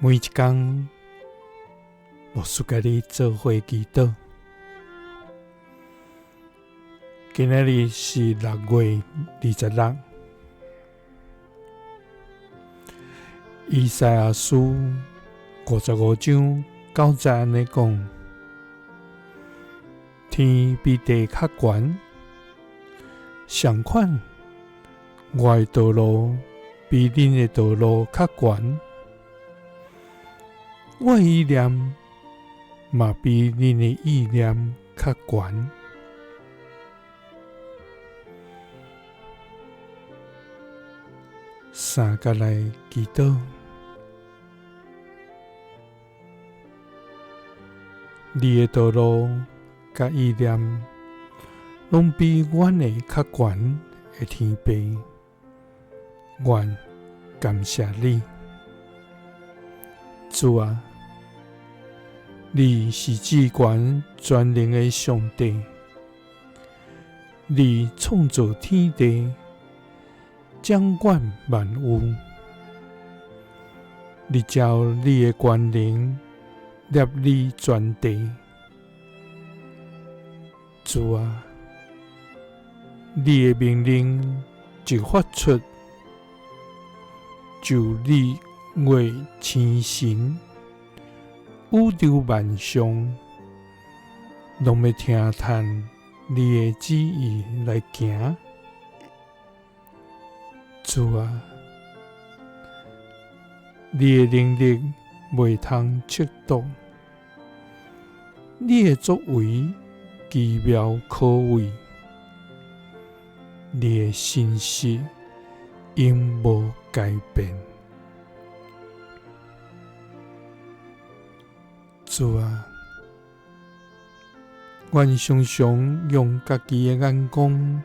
每一天，牧师甲你做伙祈祷。今仔日是6月26，以赛亚书55章9节安尼讲：天比地较悬，相款我的道路比恁的道路较悬，我的意念嘛比恁的意念较悬。三甲来祈祷，你的道路甲意念，拢比阮的较悬的天父。愿感谢你，主啊！你是至权全能的上帝，你创造天地，掌管万物。你照你的权能立你全地，主啊！你的命令一发出，就你为千神，宇宙万象，拢要听叹你的旨意来行。主啊！你的能力袂通测度，你的作为奇妙可畏，你的信实永无改变。主啊！阮常常用家己的眼光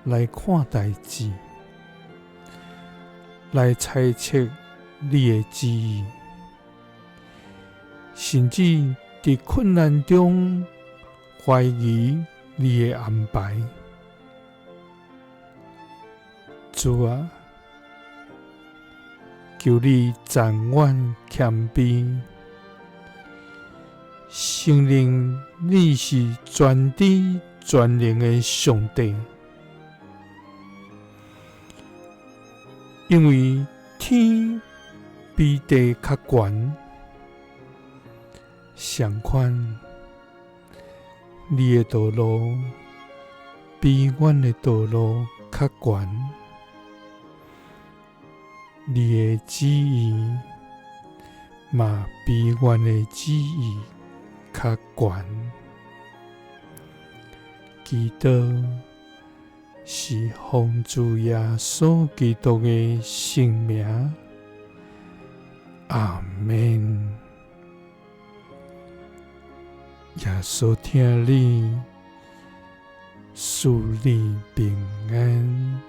来看代志，来猜测你的旨意，甚至伫困难中怀疑你的安排。主啊！求你暂阮谦卑，承认你是全知全能的上帝，因为天比地较悬，相款你的道路比阮的道路较悬，你的旨意嘛比阮的旨意较悬。祈祷是奉主耶稣基督的圣名，阿们。耶稣听你，赐你平安。